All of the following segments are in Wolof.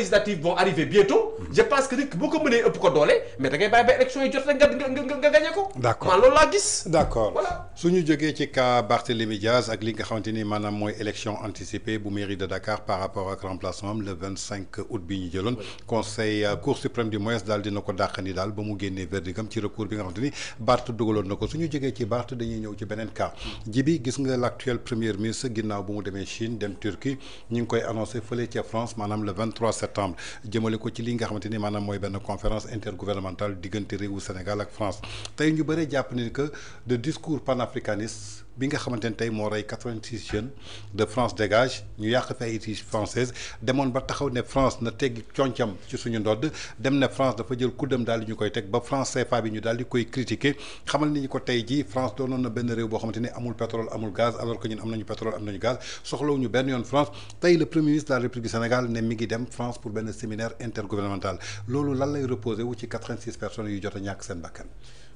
présidentielles vont arriver bientôt. Je pense que nit boo ko mënee ëpp ko doole mais da ngay bàyyi ba élection yi jot rek nga gagné ko. d'accord man loolu laa gis. d'accord voilà. su ñu jógee ci cas Barthélémy Diaz ak li nga xamante ni maanaam mooy élection anticipée bu mairie de Dakar par rapport ak remplacement am le 25 août bi ñu jëloon. conseil cour suprême du moins daal dina ko dàqandi daal ba mu génnee verdict am ci recours bi nga xamante ni Barth dugaloon na ko su ñu jógee ci Barth dañuy ñëw ci beneen cas. Jibi gis nga l'actuel premier ministre ginnaaw bu mu demee Chine dem Turquie ñu ngi koy annoncé fële ca France maanaam le 23 septembre jëmale ko ci li nga xamante ni maanaam mooy benn conférence intergouvernementale diggante réewu Sénégal ak France tey ñu bëri jàpp ni que de discours panafricaniste bi nga xamante ni tey moo rey 86 jeunes de France dégage ñu yàq fi ay études françaises demoon ba taxaw ne France na teggi concam ci suñu ndodd dem ne France dafa jël kuddam daal di ñu koy teg ba France CFA bi ñu daal di koy critiquer xamal ni ñu ko tey jii France doonoon na benn réew boo xamante ni amul pétrole amul gaz alors que ñun am nañu pétrole am nañu gaz soxlawuñu benn yoon France tey le premier ministre de la République du Sénégal ne mi ngi dem France pour benn séminaire intergouvernemental loolu lan lay reposer wu ci 86 personnes yu jot a ñàkk seen bakkan.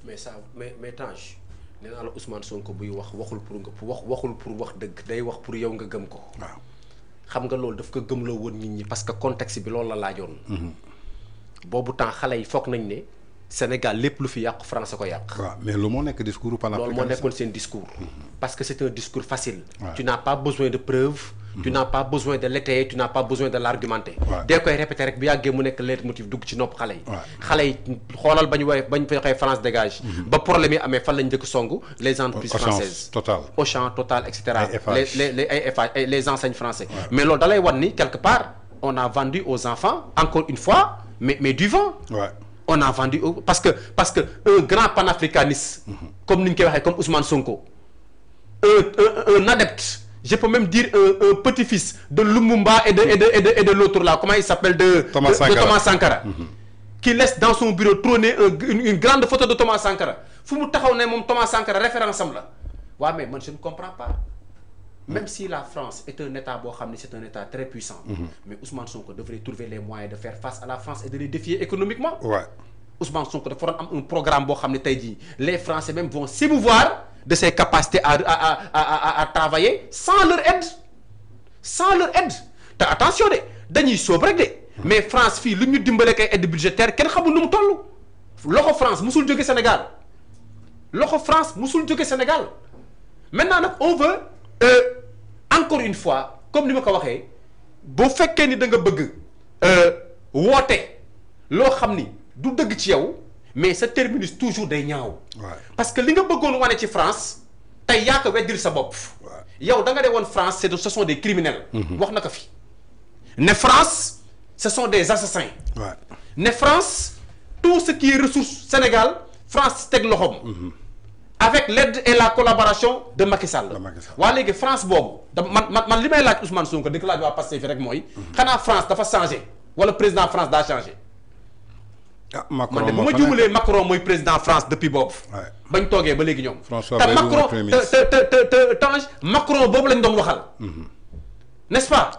mais ça mais Tange nee naa la Ousmane Sonko buy wax waxul pour wax dëgg day wax pour yow nga gëm ko. waaw xam nga loolu daf ko gëmloo woon nit ñi parce que contexte bi loolu la laajoon. boobu temps xale yi foog nañ ne Sénégal lépp lu fi yàqu France ko yàq. waaw mais lu moo nekk discours panafricain. loolu moo nekkoon seen discours. parce que c'est un discours facile. Ouais. Tu n'as pas besoin de preuves. Tu n'as pas besoin de l'étayer, tu n'as pas besoin de l'argumenter. Ouais. dès koy répéter rek bu yàggee mu nekk leitmotiv dugg ci nopp xale yi. Ouais. xale yi xoolal bañ waxee France dégage. ba problème yi amee fan lañ njëkk songu les entreprises françaises. Total. Auchan, Total, et cetera. Ay FH. les FH, les enseignes français. Mais loolu da lay wan ni quelque part on a vendu aux enfants encore une fois mais du vent. Ouais. On a vendu parce que un grand panafricaniste. Comme ni ñu koy waxee comme Ousmane Sonko. un adepte. Je peux même dire un petit-fils de Lumumba et de l'autre là, comment il s'appelle de Thomas Sankara. Qui laisse dans son bureau trôner une grande photo de Thomas Sankara. Fu mu taxaw ne moom Thomas Sankara référence am la. waaw mais man je ne comprends pas. Même si la France est un État boo xam ne c'est un État très puissant. Mais Ousmane Sonko devrait trouver les moyens de faire face à la France et de les défier économiquement. Ouais. Ousmane Sonko dafa waroon am un programme boo xam ne tey jii les Français même vont s'émouvoir de ses capacités à travailler sans leur aide. Sans leur aide. te attention de dañuy sóob rek de. mais France fii lu ñu dimbale kay aide budgétaire kenn xamul nu mu toll. loxo France musul jóge Sénégal. loxo France musul jóge Sénégal. maintenant nag on veut encore une fois comme ni ma ko waxee boo fekkee ni da nga bëgg woote loo xam ni du dëgg ci yow mais sa terminus toujours day ñaaw. parce que li nga bëggoon wane ci France tey yaa ko weddil sa bopp. yow da nga de woon France ce sont des criminels. wax na ko fi ne France ce sont des assassins. ne France tout ce qui est ressource Sénégal France teg loxoom. avec l'aide et la collaboration de Macky Sall. waa léegi France boobu da man li may laaj Ousmane Sonko di ko laaj waa Pastef rek mooy. xanaa France dafa changé wala président France daa changé. ah Macron man de bu ma juumalee Macron mooy président France depuis boobu. bañ toogee ba léegi ñoom. te Macron te Tange Macron boobu lañ doon waxal. n'est-ce pas.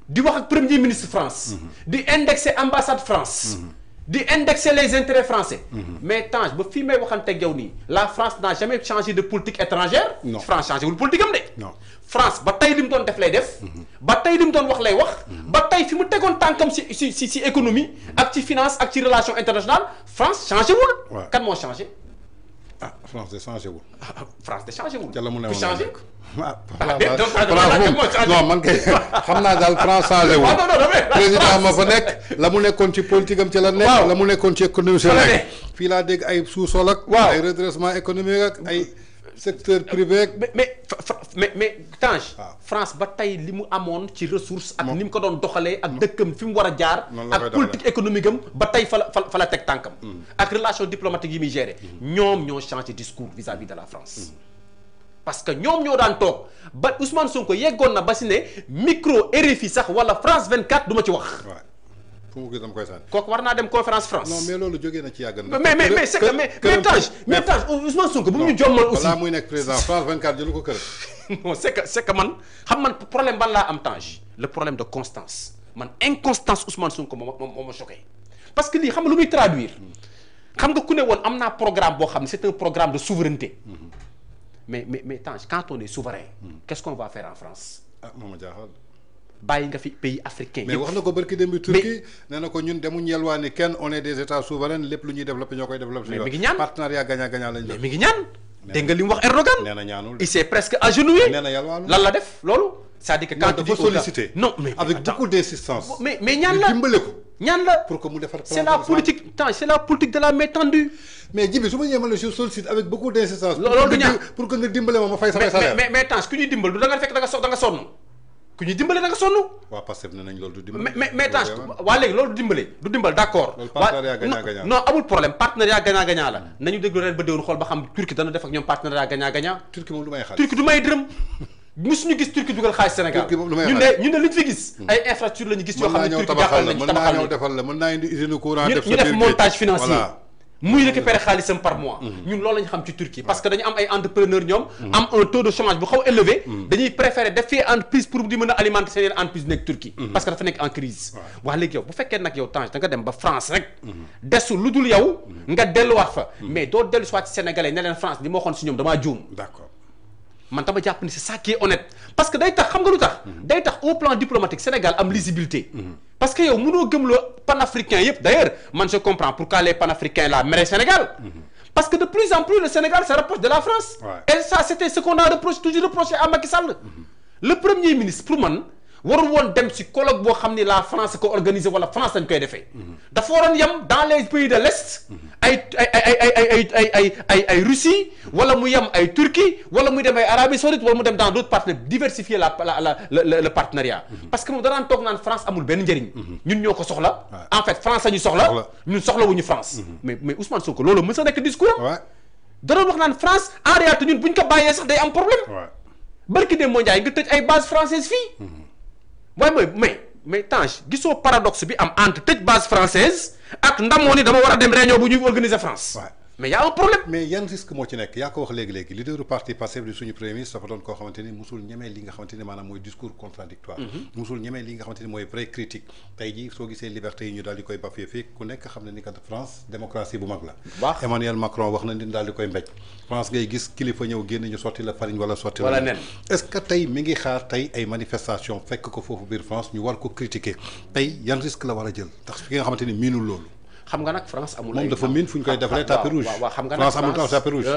di wax ak premier ministre France. di indexer ambassade France. di indexer les intérêts français. mais Tange ba fii may waxanteeg yow nii la France n'a jamais changé de politique étrangère. non France changé wul politique am de. non France ba tey li mu doon def lay def. ba tey li mu doon wax lay wax. ba tey fi mu tegoon tànkam si économie ak ci finance ak ci relation internationale France changé wul. kan moo changé. ah France de changé wul. France de changé wul. jàll mu ne ku changé. non man kay xam naa daal France changé wul. président ma fa nekk la mu nekkoon ci politique am ci la nekk. la mu nekkoon ci économie ci la nekk. fii laa dégg ay sous-sol ak. ay redressement économique ak ay secteur privé ak. mais Tange. France ba tey li mu amoon ci ressource. ak ni mu ko doon doxalee ak dëkkam fi mu war a jaar. ak politique économique am ba tey fa la teg tànkam. ak relation diplomatique yi muy gérer. ñoom ñoo changé discours vis-à-vis de la France. parce que ñoom ñoo daan toog ba Ousmane Sonko yeggoon na ba si ne micro RFI sax wala France 24 du ma ci wax. fu mu gis dama koy sànni. kooku war naa dem conférence France. non mais loolu jógee na ci yàgg na. mais c'est que mais Tange Ousmane Sonko bu mu ñu jommal aussi. balaa muy nekk président France 24 jëlu ko kër. non c'est que man xam man problème ban laa am Tange le problème de constance man inconstance Ousmane Sonko moo ma choqué parce que lii xam nga lu muy traduire. xam nga ku ne woon am naa programme boo xam ne c'est un programme de souveraineté. mais Tange quand on est souverain. qu'est-ce qu'on va faire en France. ah moom a jaaxal. bàyyi nga fi pays africain mais wax na ko barki dem bi Turquie nee na ko ñun demuñ yelwaani kenn on est des états souverains lépp lu ñuy développé ñoo koy développé. mais mi ngi ñaan partenariat gagnant-gagnant lañ mais mi ngi ñaan. dégg nga li mu wax Erdogan. nee na ñaanul il s'est presque agenouillé. nee na yalwaanu lan la def loolu. c'est-à-dire que quand tu dis dafa sollicité. non mais avec beaucoup d'insistance. mais ñaan la dimbale ko. ñaan la pour que mu defar. c'est la politique c'est la politique de la main tendue. mais Djibi su ma ñëwee ma la je sollicite avec beaucoup d'insistance. loolu du ñaan pour que nga dimbale ma fay sama salaire. mais Tange ku ñuy dimbal du da nga fekk da nga sonn ku ñuy dimbale da nga sonn. waaw Pastef ne nañ loolu du dimbale. mais Tange waa léegi loolu du dimbal d'accord. loolu partenariat gagnant-gagnant non amul problème partenariat gagnant-gagnant la. nañu déglu ren ba déwén xool ba xam Turquie dana def ak ñoom partenariat gagnant-gagnant. Turquie moom du may xaalis. Turquie du may dërëm. musuñu gis Turquie dugal xaalis Sénégal. Turquie moom du may xaalis ñun de liñ fi gis. ay infrastructure la ñu gis yoo xam ne Turquie jàppal nañu tabaxal mën naa ñëw defal la mën naa indi usine courant def ñu def montage financier muy récupérer xaalisam par mois. ñun loolu lañu xam ci Turquie parce que dañu am ay entrepreneurs ñoom. am un taux de chômage bu xaw élevé. dañuy préférer def fii entreprise pour di mën a alimenter seen entreprise nekk Turquie. parce que dafa nekk en crise. wax léegi yow bu fekkee nag yow Tange da nga dem ba France rek. desul lu dul yow. nga delluwaat fa. mais doo dellu si waat ci Sénégalais ne leen France li ma waxoon si ñoom damaa juum. d'accord. man dama jàpp ni c'est ça qui est honnête parce que day tax xam nga lu tax. day tax au plan diplomatique Sénégal am lisibilité. parce que yow mënoo gëmloo panafricain yëpp d'ailleurs man je comprends pourquoi les panafricains là mere Sénégal. parce que de plus en plus le Sénégal se rapproche de la France. et ça c'était ce qu'on a toujours reproché à Macky Sall. le premier ministre pour man warul woon dem ci colloque boo xam ni la France ko organisé wala France lañ koy defee. dafa waroon yem dans les pays de l'Est. ay Russie wala mu yem ay Turquie wala muy dem ay Arabie Saoudite wala mu dem dans d'autres partenaires diversifier le partenariat. parce que moom danaan toog naan France amul benn njëriñ. ñun ñoo ko soxla. en fait France ñu soxla. ñun soxlawuñu France. mais Ousmane Sonko loolu mës a nekk discours am. danoon wax naan France en réalité ñun buñ ko bàyyee sax day am problème. barki dem moo Ndiaye nga tëj ay bases françaises fii. waaye mais Tange gisoo paradoxe bi am entre tëj base française ak ndamoo ni dama war a dem réunion bu ñuy organiser France. mais y a un problème. mais yan risque moo ci nekk yaa ko wax léegi-léegi leaderu parti Pastef di suñu premier ministre dafa doon koo xamante ni musul ñemee li nga xamante ni maanaam mooy discours contradictoire musul ñemee li nga xamante ni mooy vraie critique tey jii soo gisee liberté yi ñu daal di koy bafee fii ku nekk xam ne ni kat France démocratie bu mag la. Emmanuel Macron wax na ni daal di koy mbéj France ngay gis kilifa ñëw génn ñu sotti la farine wala sotti la nen est-ce que tey mi ngi xaar tey ay manifestation fekk ko foofu biir France ñu war ko critiquer tey yan risque la war a jël tax fi nga xamante ni miinul loolu. xam nga nag France amul ay moom dafa miin fu ñu koy defaree tapis rouge. waaw xam nga nag France amul tapis rouge.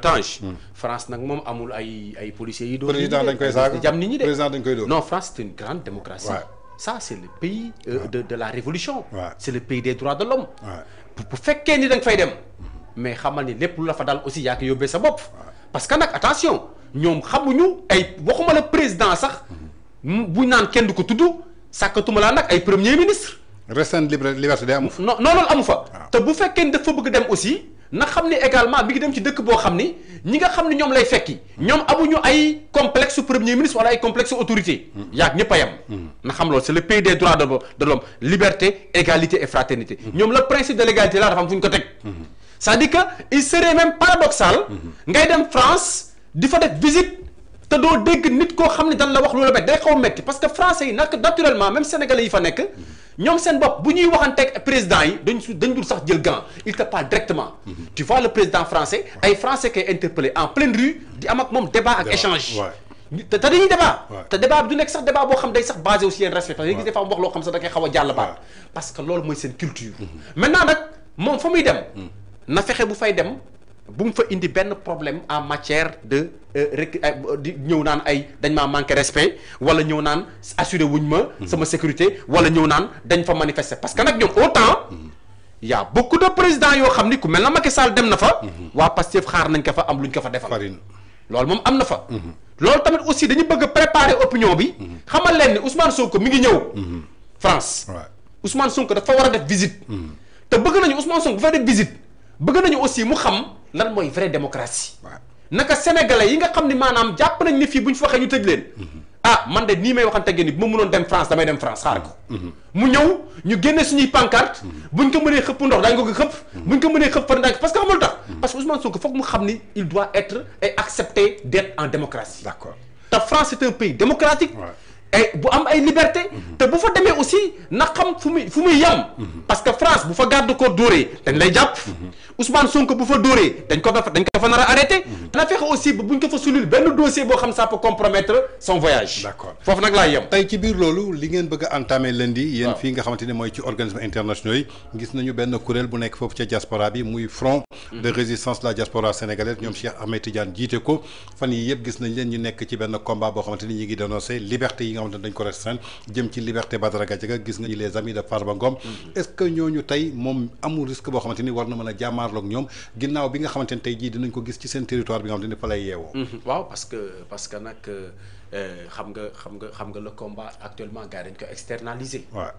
Tange. France nag moom amul ay policiers yi. président dañ koy saaga jam nit ñi de président dañ koy dóor. non France c'est une grande démocratie. ça c'est le pays de la révolution. c'est le pays des droits de l'homme. bu fekkee ni da nga fay dem. mais xamal ni lépp lu la fa dal aussi yaa ko yóbbee sa bopp. parce que nag attention ñoom xamuñu ay waxuma la président sax. buñ naan kenn du ko tudd sàkkatuma laa nag ay premier ministre. restreinte liberté day amu fa. non loolu amu fa. te bu fekkee ni dafa bëgg dem aussi na xam ni également bi ngi dem ci dëkk boo xam ni ñi nga xam ni ñoom lay fekki. ñoom amuñu ay complexe premier ministre wala ay complexe autorité. yaag ñëpp a yem. na xam loolu c'est le pays des droits de l'homme liberté égalité et fraternité. ñoom le principe de l'égalité là dafa am fu ñu ko teg. c'est-à-dire que il serait même paradoxal. ngay dem France di fa def visite. te doo dégg nit koo xam ne dan la wax loolu met day xaw a metti parce que français yi nag naturellement même sénégalais yi fa nekk ñoom seen bopp bu ñuy waxanteeg président yi dañ dul sax jël gant il te parle directement. tu vois le président français ay français koy interpellé en pleine rue di am ak moom débat ak échange. te dañuy débat. te débat bi du nekk sax débat boo xam day sax basé aussi yeen respect parce que gis des fois wax loo xam sax da koy xaw a jàll baat parce que loolu mooy seen culture. maintenant nag moom fa muy dem. na fexe bu fay dem. bu mu fa indi benn problème en matière de di ñëw naan ay dañ maa manqué respect wala ñëw naan assuré wuñ ma sama sécurité wala ñëw naan dañ fa manifester parce que nag ñoom autant y a beaucoup de présidents yoo xam ni ku mel na Macky Sall dem na fa waa Pastef xaar nañ ko fa am luñ ko fa defal loolu moom am na fa loolu tamit aussi dañu bëgg a préparer opinion bi xamal leen ni Ousmane Sonko mi ngi ñëw France Ousmane Sonko dafa war a def visite te bëgg nañu Ousmane Sonko bu fa def visite bëgg nañu aussi mu xam lan mooy vraie démocratie naka sénégalais yi nga xam ni maanaam jàpp nañ ni fii bu ñu fa waxee ñu tëj leen man de nii may waxante ak ni bu ma mënoon dem France damay dem France xaar ko mu ñëw ñu génne suñuy pancarte buñ ko mënee xëpp ndox daañu ko xëpp buñ ko mënee xëpp fan daañu parce que xamul tax parce que Ousmane Sonko foog mu xam ni il doit être et accepter d'être en démocratie d'accord te France c'est un pays démocratique et bu am ay liberté te bu fa demee aussi na xam fu muy yam parce que France bu fa garde corps dóoree dañ lay jàpp Ousmane Sonko bu fa dóoree dañ ko fa nar a arrêté dana fexe aussi ba buñ ko fa sulul benn dossier boo xam ça peut compromettre son voyage. D'accord foofu nag laay yem. tey ci biir loolu li ngeen bëgg a entamer lundi yéen fii nga xamante ne mooy ci organisme internationaux yi gis nañu benn kuréel bu nekk foofu ca diaspora bi muy front de résistance de la diaspora sénégalaise ñoom Cheikh Ahmed Tidiane jiite ko fan yi yëpp gis nañ leen ñu nekk ci benn combat boo xamante ni ñi ngi dénoncé liberté yi nga xamante ne dañ ko restreindre jëm ci liberté Badara Gadiaga gis nga les amis de Farba Ngom est-ce que ñooñu tey moom amul risque boo xamante ni war na mën a jàmmaarloog ñoom ginnaaw bi nga xamante ne tey jii dinañ ko gis ci seen territoire bi nga xamante ni fa lay yeewoo. waaw parce que nag xam nga le combat actuellement gars yi dañ ko externaliser. waaw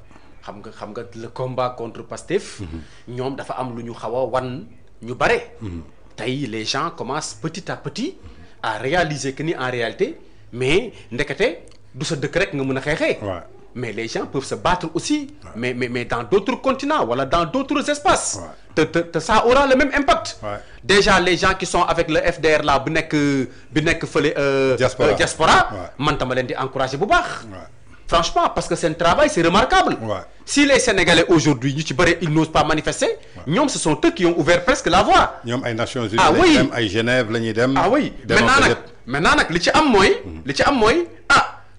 xam nga le combat contre Pastef. ñoom dafa am lu ñu xaw a wan ñu bare. tey les gens commencent petit à petit à réaliser que ni en réalité mais ndekete du sa dëkk rek nga mën a xeexee. mais les gens peuvent se battre aussi. mais dans d'autres continents wala dans d'autres espaces. te ça aura le même impact. déjà les gens qui sont avec le FDR là bi nekk fële. diaspora man tama leen di encourager bu baax. franchement parce que seen travail c'est remarquable. si les Sénégalais aujourd'hui ñu ci bëri ils n'osent pas manifester. ñoom ce sont eux qui ont ouvert presque la voie. ñoom ay Nations Unies lañuy dem ay Genève la ñuy dem. oui maintenant nag li ci am mooy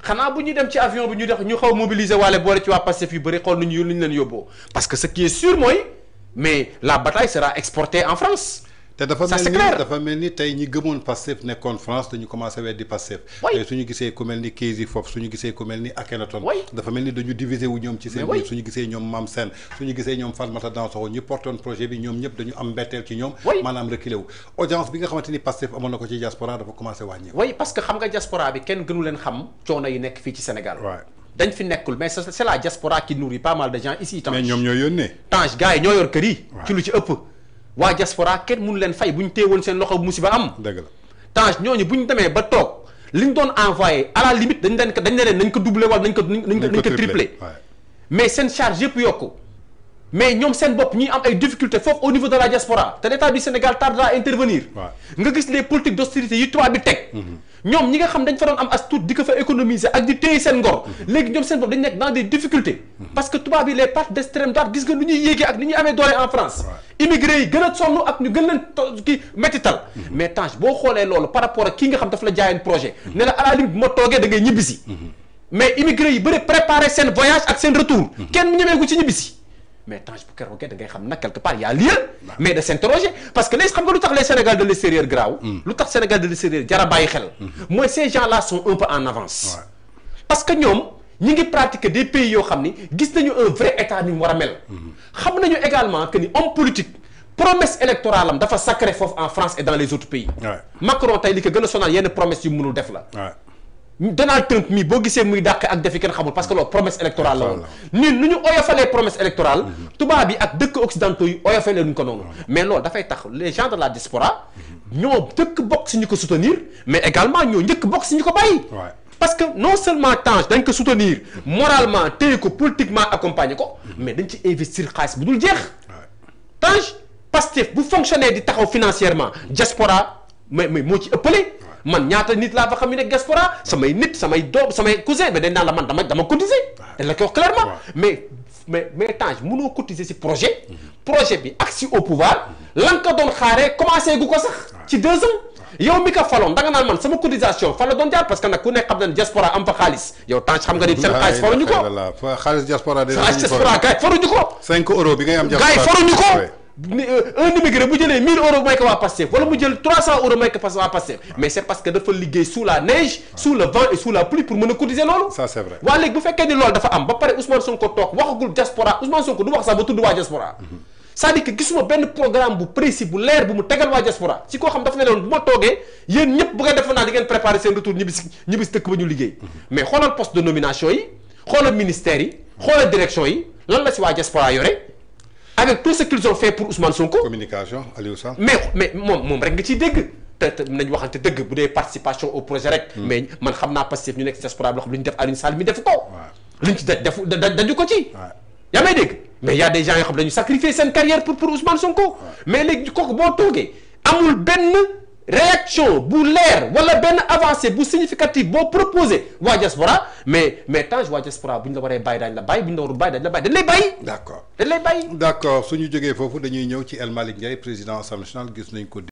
xanaa bu ñuy dem ci avion bi ñu xaw mobiliser waale boole ci waa Pastef yu bëri xool nu ñu leen yóbboo parce que ce qui est sûr mooy mais la bataille sera exportée en France. te dafa mel ni tey ñi gëmoon Pastef nekkoon France dañu commencé weddi Pastef. tey suñu gisee ku mel ni Keysi foofu suñu gisee ku mel ni Akhenaton. dafa mel ni dañu diviser wu ñoom ci seen biir suñu gisee ñoom Mame Sène suñu gisee ñoom Fatmata Dansokho ñu portoon projet bi ñoom ñëpp dañu am mbetteel ci ñoom. maanaam reculé wu audience bi nga xamante ni Pastef amoon na ko ci diaspora dafa commencé wàññi. parce que xam nga diaspora bi kenn gënu leen xam coono yi nekk fii ci Sénégal. dañ fi nekkul mais c'est la diaspora qui nourrit pas mal de gens ici. mais ñoom ñoo yónnee. Tange gars yi ñoo yor kër yi. ci lu ci ëpp. waa diaspora kenn mënu leen fay bu ñu téewoon seen loxo musiba am. dëgg la Tange ñooñu bu ñu demee ba toog li ñu doon envoyé à la limite dañ leen nañ ko doubler wala nañ ko tripler. mais seen charge yëpp yokku. mais ñoom seen bopp ñi am ay difficultés foofu au niveau de la diaspora te l'État du Sénégal tarde à intervenir. nga gis les politiques d'austérité yi tubaab bi teg. ñoom ñi nga xam dañ fa doon am as tuut di ko fa économiser ak di téye seen ngor. léegi ñoom seen bopp dañ nekk dans des difficultés. parce que tubaab yi les partis d'extrême droite gis nga nu ñuy yéegee ak ni ñuy amee doole en France. immigré yi gën a sonn ak ñu gën leen métital. mais Tange boo xoolee loolu par rapport ak kii nga xam daf la jaayoon projet. ne la à la limite bu ma toogee da ngay ñibbisi. mais immigré yi bëri préparer seen voyage ak seen retour. kenn ñemeegu ci ñibbisi. mais Tange bu keroog da ngay xam nag quelque part y a lieu mais de s'interroger parce que léegi xam nga lu tax les Sénégal de l'extérieur graaw lu tax Sénégal de l'extérieur jara bàyyi xel mooy ces gens là sont un peu en avance parce que ñoom ñi ngi pratiquer des pays yoo xam ni gis nañu un vrai état ni mu war a mel xam nañu également que ni homme politique promesse électorale am dafa sacré foofu en France et dans les autres pays Macron tey li ko gën a sonal yenn promesse yu mënul def la Donald Trump mii boo gisee muy dàq ak defi kenn xamul parce que loolu promesse électorale la woon ñun nu ñu oyofalee promesse électorale tubaab bi ak dëkk occidentaux yi oyofalee nuñ ko noonu mais loolu dafay tax les gens de la diaspora ñoo njëkk bokk si ñu ko soutenir mais également ñoo njëkk bokk si ñu ko bàyyi parce que non seulement Tange dañ ko soutenir moralement téye ko politiquement accompagner ko mais dañ ci investir xaalis bu dul jeex Tange Pastef bu fonctionner di taxaw financièrement diaspora mais moo ci ëppale man ñaata nit laa fa xam ne diaspora samay nit samay doom samay cousin mais dañ naan la man dama cotiser dañ la koy wax clairement mais Tange mënoo cotiser ci projet bi agsi au pouvoir lan ko doon xaaree commencé gu ko sax ci 2 ans yow mi ko faloon da nga naan man sama cotisation fan la doon jaar parce que nag ku nekk xam na ne diaspora am fa xaalis yow Tange xam nga ni seen xaalis faruñu ko xaalis diaspora gars faruñu ko 5 euros bi ngay am gars yi faruñu ko un immigré bu jëlee 1000 euros may ko waa Pastef wala mu jël 300 euros may ko waa Pastef mais c'est parce que dafa liggéey sous la neige sous le vent et sous la pluie pour mën a cotiser loolu ça c'est vrai waa léegi bu fekkee ni loolu dafa am ba pare Ousmane Sonko toog waxagul diaspora Ousmane Sonko du wax sax ba tudd waa diaspora c'est-à-dire que gisuma benn programme bu précis bu leer bu mu tegal waa diaspora si koo xam dafa ne leen bu ma toogee yéen ñëpp bu ngeen defe naa di ngeen préparer seen retour ñibbisi dëkk ba ñu liggéey mais xoolal poste de nomination yi xoolal ministères yi xoolal direction yi lan la si waa diaspora yore avec tout ce qu'ils ont fait pour Ousmane Sonko. communication Aliou Sall. mais moom rek nga ciy dégg te nañ waxante dëgg bu dee participation au projet rek. mais man xam naa Pastef ñu nekk ci diaspora bi loo xam lu ñu def Aliou Sall mi def ko. lu ñu ci daju ko ci. yaa may dégg mais y a des gens yoo xam dañu sacrifier seen carrière pour Ousmane Sonko. mais léegi kooku boo toogee amul benn réaction bu leer wala benn avancée bu significative boo proposé waa diaspora mais Tange waa diaspora bu ñu la waree bàyyi daañu la bàyyi bu ñu la warul bàyyi dañ la bàyyi dañ lay bàyyi. d'accord dañ lay bàyyi. d'accord suñu jógee foofu dañuy ñëw ci El Malick Ndiaye président Assemblée nationale gis nañ ko.